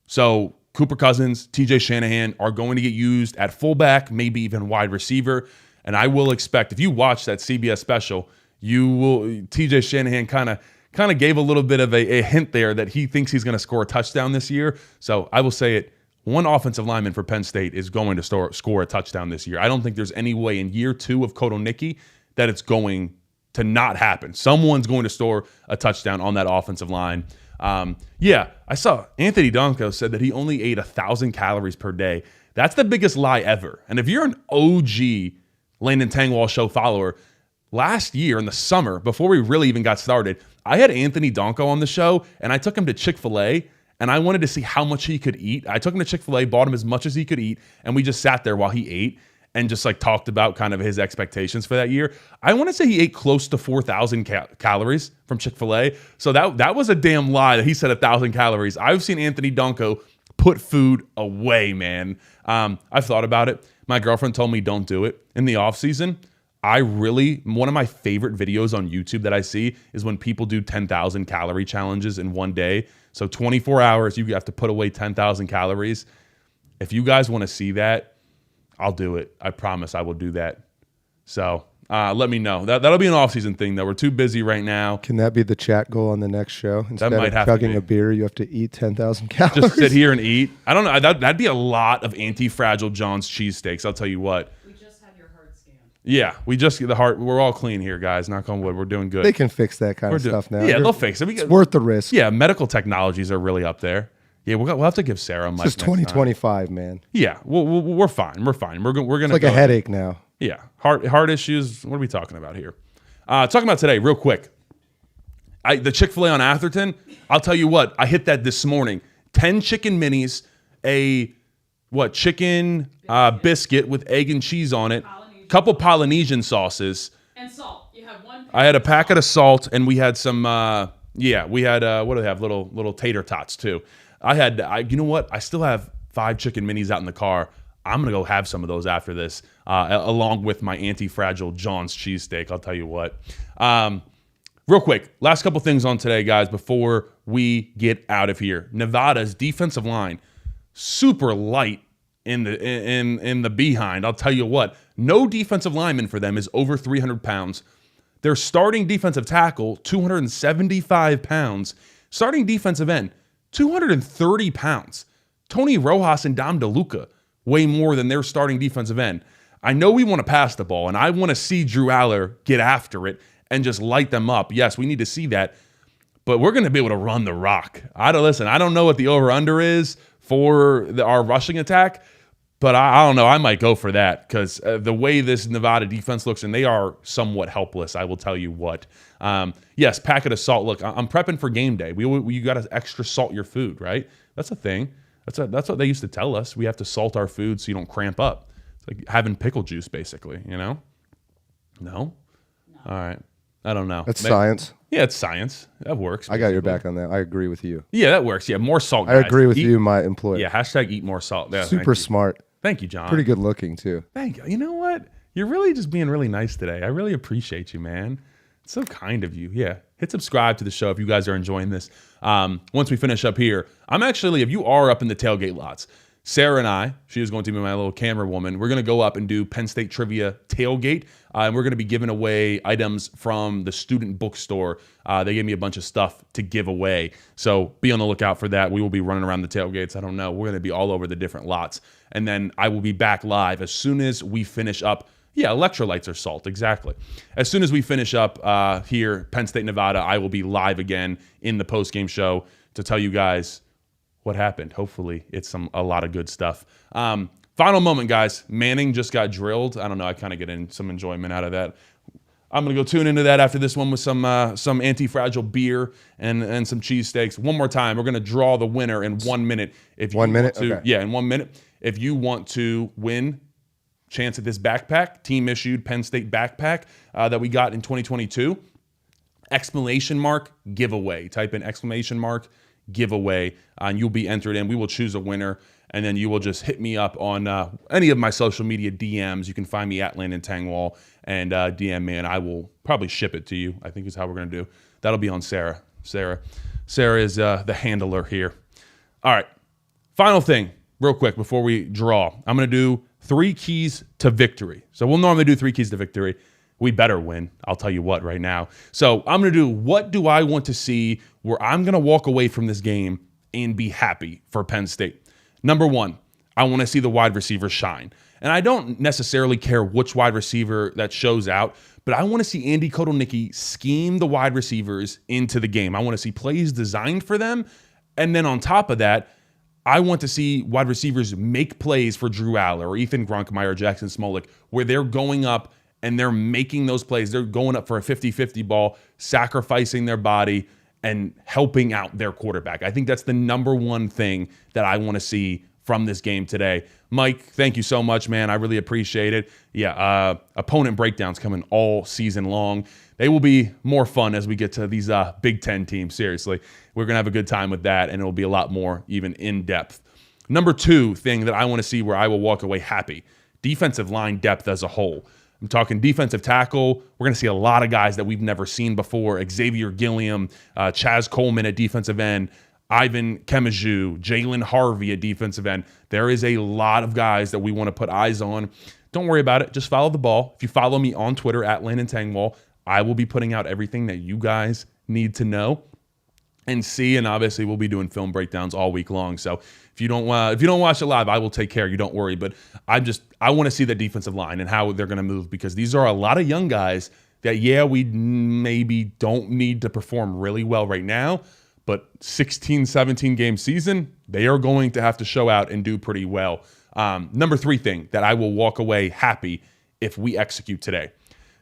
Speaker 2: So Cooper Cousins, TJ Shanahan are going to get used at fullback, maybe even wide receiver. And I will expect, if you watch that CBS special, TJ Shanahan kind of gave a little bit of a hint there that he thinks he's going to score a touchdown this year. So I will say it. One offensive lineman for Penn State is going to score a touchdown this year. I don't think there's any way in year 2 of Kotelnicki that it's going to not happen. Someone's going to score a touchdown on that offensive line. I saw Anthony Donko said that he only ate 1,000 calories per day. That's the biggest lie ever. And if you're an OG Landon Tangwall Show follower, last year in the summer, before we really even got started, I had Anthony Donko on the show, and I took him to Chick-fil-A, and I wanted to see how much he could eat. I took him to Chick-fil-A, bought him as much as he could eat, and we just sat there while he ate and just like talked about kind of his expectations for that year. I want to say he ate close to 4,000 calories from Chick-fil-A. So that was a damn lie that he said 1,000 calories. I've seen Anthony Donko put food away, man. I've thought about it. My girlfriend told me don't do it. In the offseason, one of my favorite videos on YouTube that I see is when people do 10,000 calorie challenges in one day. So 24 hours, you have to put away 10,000 calories. If you guys want to see that, I'll do it. I promise I will do that. So let me know. That'll be an off-season thing, though. We're too busy right now.
Speaker 1: Can that be the chat goal on the next show? Instead
Speaker 2: might
Speaker 1: of
Speaker 2: have to
Speaker 1: chugging
Speaker 2: be.
Speaker 1: a beer, you have to eat 10,000 calories?
Speaker 2: Just sit here and eat. I don't know. That'd be a lot of anti-fragile John's cheesesteaks. I'll tell you what.
Speaker 3: We just had your heart scanned.
Speaker 2: Yeah, we just get the heart. We're all clean here, guys. Knock on wood. We're doing good.
Speaker 1: They can fix that kind of stuff now.
Speaker 2: Yeah, they'll fix it.
Speaker 1: It's worth the risk.
Speaker 2: Yeah, medical technologies are really up there. Yeah, we'll have to give Sarah a mic.
Speaker 1: It's just 2025, man.
Speaker 2: Yeah, we're fine. We're fine. We're gonna.
Speaker 1: It's like a headache now.
Speaker 2: Yeah, heart issues. What are we talking about here? Talking about today, real quick. The Chick-fil-A on Atherton. I'll tell you what. I hit that this morning. 10 chicken minis, chicken biscuit with egg and cheese on it. Couple Polynesian sauces.
Speaker 3: And salt. You have one.
Speaker 2: I had a packet of salt, and we had some. We had what do they have? Little tater tots too. You know what? I still have 5 chicken minis out in the car. I'm going to go have some of those after this, along with my anti-fragile John's cheesesteak. I'll tell you what. Real quick, last couple things on today, guys, before we get out of here. Nevada's defensive line, super light in the behind. I'll tell you what. No defensive lineman for them is over 300 pounds. Their starting defensive tackle, 275 pounds. Starting defensive end, 230 pounds. Tony Rojas and Dom DeLuca weigh more than their starting defensive end. I know we want to pass the ball, and I want to see Drew Aller get after it and just light them up. Yes, we need to see that, but we're going to be able to run the rock. I don't know what the over-under is for our rushing attack, but I don't know. I might go for that because the way this Nevada defense looks, and they are somewhat helpless, I will tell you what. Yes, packet of salt. Look, I'm prepping for game day. You got to extra salt your food, right? That's a thing. That's what they used to tell us. We have to salt our food so you don't cramp up. It's like having pickle juice, basically, you know? No? All right. I don't know.
Speaker 1: That's science.
Speaker 2: Yeah, it's science. That works.
Speaker 1: I got your back on that. I agree with you.
Speaker 2: Yeah, that works. Yeah, more salt,
Speaker 1: I
Speaker 2: guys.
Speaker 1: agree with you, my employer.
Speaker 2: Yeah, hashtag eat more salt. Yeah,
Speaker 1: Super smart.
Speaker 2: Thank you, John.
Speaker 1: Pretty good looking, too.
Speaker 2: Thank you. You know what? You're really just being really nice today. I really appreciate you, man. It's so kind of you. Yeah. Hit subscribe to the show if you guys are enjoying this. Once we finish up here, if you are up in the tailgate lots, Sarah and I, she is going to be my little camera woman, we're going to go up and do Penn State Trivia Tailgate. And we're going to be giving away items from the student bookstore. They gave me a bunch of stuff to give away. So be on the lookout for that. We will be running around the tailgates. I don't know. We're going to be all over the different lots. And then I will be back live as soon as we finish up. Yeah, electrolytes are salt, exactly. As soon as we finish up here, Penn State, Nevada, I will be live again in the postgame show to tell you guys what happened. Hopefully, it's a lot of good stuff. Final moment, guys. Manning just got drilled. I don't know. I kind of get in some enjoyment out of that. I'm going to go tune into that after this one with some anti-fragile beer and some cheesesteaks. One more time. We're going to draw the winner in 1 minute. If you
Speaker 1: 1 minute?
Speaker 2: Want to,
Speaker 1: okay.
Speaker 2: Yeah, in 1 minute. If you want to win chance at this backpack, team-issued Penn State backpack that we got in 2022, exclamation mark giveaway. Type in exclamation mark giveaway, and you'll be entered in. We will choose a winner, and then you will just hit me up on any of my social media DMs. You can find me at Landon Tangwall and DM me, and I will probably ship it to you, I think is how we're going to do. That'll be on Sarah. Sarah is the handler here. All right, final thing, real quick, before we draw. I'm going to do 3 keys to victory. So we'll normally do 3 keys to victory. We better win. I'll tell you what right now. So I'm going to do what do I want to see where I'm going to walk away from this game and be happy for Penn State. Number 1, I want to see the wide receivers shine. And I don't necessarily care which wide receiver that shows out, but I want to see Andy Kotelnicki scheme the wide receivers into the game. I want to see plays designed for them. And then on top of that, I want to see wide receivers make plays for Drew Aller or Ethan Grunkemeyer, Jackson Smolik, where they're going up and they're making those plays. They're going up for a 50-50 ball, sacrificing their body and helping out their quarterback. I think that's the number one thing that I want to see from this game today. Mike, thank you so much, man. I really appreciate it. Yeah, opponent breakdowns coming all season long. They will be more fun as we get to these Big Ten teams. Seriously, we're going to have a good time with that, and it will be a lot more even in-depth. Number 2 thing that I want to see where I will walk away happy, defensive line depth as a whole. I'm talking defensive tackle. We're going to see a lot of guys that we've never seen before. Xavier Gilliam, Chaz Coleman at defensive end, Ivan Kemaju, Jalen Harvey at defensive end. There is a lot of guys that we want to put eyes on. Don't worry about it. Just follow the ball. If you follow me on Twitter at Landon Tangwall, I will be putting out everything that you guys need to know and see. And obviously, we'll be doing film breakdowns all week long. So if you don't watch it live, I will take care. You don't worry. But I want to see the defensive line and how they're going to move, because these are a lot of young guys that, yeah, we maybe don't need to perform really well right now, but 16, 17 game season, they are going to have to show out and do pretty well. Number 3 thing that I will walk away happy if we execute today.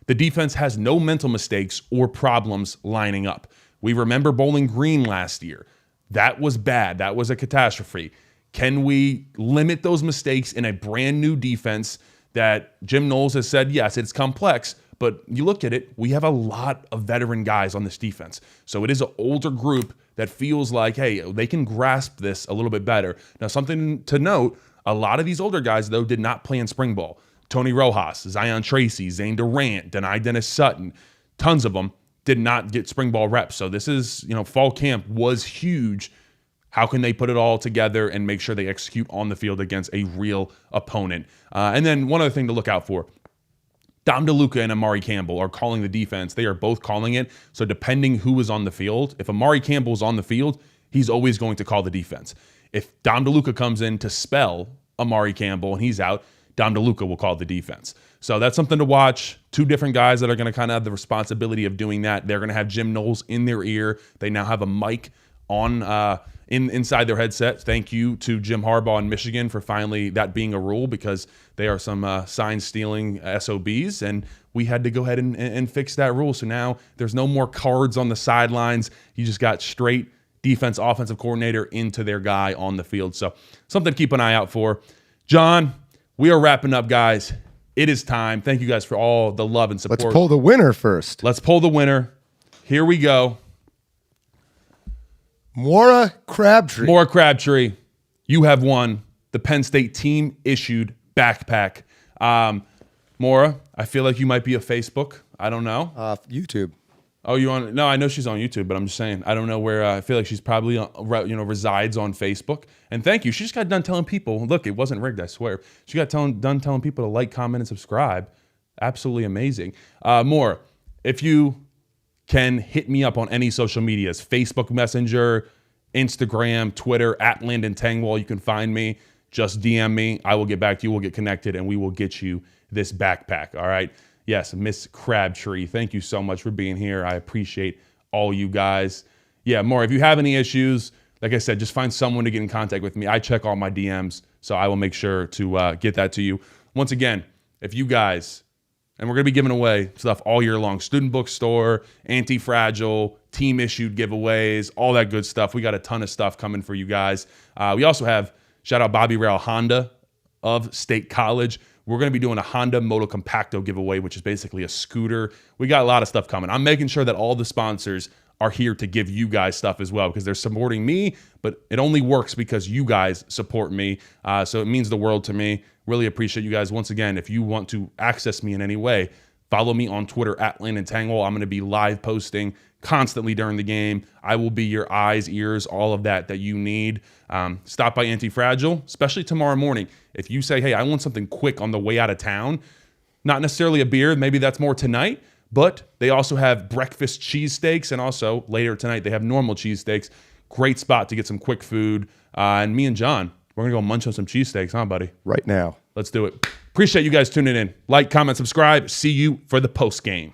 Speaker 2: The defense has no mental mistakes or problems lining up. We remember Bowling Green last year. That was bad. That was a catastrophe. Can we limit those mistakes in a brand new defense that Jim Knowles has said, yes, it's complex, but you look at it, we have a lot of veteran guys on this defense. So it is an older group that feels like, hey, they can grasp this a little bit better. Now, something to note, a lot of these older guys, though, did not play in spring ball. Tony Rojas, Zion Tracy, Zane Durant, Denai Dennis Sutton, tons of them did not get spring ball reps. So this is, fall camp was huge. How can they put it all together and make sure they execute on the field against a real opponent? And then one other thing to look out for. Dom DeLuca and Amari Campbell are calling the defense. They are both calling it. So depending who is on the field, if Amari Campbell is on the field, he's always going to call the defense. If Dom DeLuca comes in to spell Amari Campbell and he's out, Dom DeLuca will call the defense. So that's something to watch. 2 different guys that are going to kind of have the responsibility of doing that. They're going to have Jim Knowles in their ear. They now have a mic on inside their headset. Thank you to Jim Harbaugh in Michigan for finally that being a rule, because they are some sign-stealing SOBs, and we had to go ahead and fix that rule. So now there's no more cards on the sidelines. You just got straight defense, offensive coordinator into their guy on the field. So something to keep an eye out for. John, we are wrapping up, guys. It is time. Thank you guys for all the love and support.
Speaker 1: Let's pull the winner first.
Speaker 2: Let's pull the winner. Here we go.
Speaker 1: Maura Crabtree.
Speaker 2: Maura Crabtree, you have won the Penn State team-issued backpack. Maura, I feel like you might be a Facebook. I don't know.
Speaker 1: YouTube.
Speaker 2: Oh, you on? No, I know she's on YouTube, but I'm just saying I don't know where. I feel like she's probably resides on Facebook. And thank you. She just got done telling people. Look, it wasn't rigged. I swear. She got done telling people to like, comment, and subscribe. Absolutely amazing. More. If you can hit me up on any social medias, Facebook Messenger, Instagram, Twitter, at Landon Tangwall. You can find me. Just DM me. I will get back to you. We'll get connected, and we will get you this backpack. All right. Yes, Miss Crabtree, thank you so much for being here. I appreciate all you guys. Yeah, more. If you have any issues, like I said, just find someone to get in contact with me. I check all my DMs, so I will make sure to get that to you. Once again, if you guys, and we're going to be giving away stuff all year long, student bookstore, anti-fragile, team-issued giveaways, all that good stuff. We got a ton of stuff coming for you guys. We also have, shout out Bobby Rail Honda of State College. We're going to be doing a Honda Moto Compacto giveaway, which is basically a scooter. We got a lot of stuff coming. I'm making sure that all the sponsors are here to give you guys stuff as well because they're supporting me, but it only works because you guys support me. So it means the world to me. Really appreciate you guys. Once again, if you want to access me in any way, follow me on Twitter at Landon Tangwall. I'm going to be live posting constantly during the game. I will be your eyes, ears, all of that you need. Stop by Anti-Fragile, especially tomorrow morning. If you say, hey, I want something quick on the way out of town, not necessarily a beer, maybe that's more tonight, but they also have breakfast cheesesteaks, and also later tonight they have normal cheesesteaks. Great spot to get some quick food. And me and John, we're going to go munch on some cheesesteaks, huh, buddy?
Speaker 1: Right now.
Speaker 2: Let's do it. Appreciate you guys tuning in. Like, comment, subscribe. See you for the post game.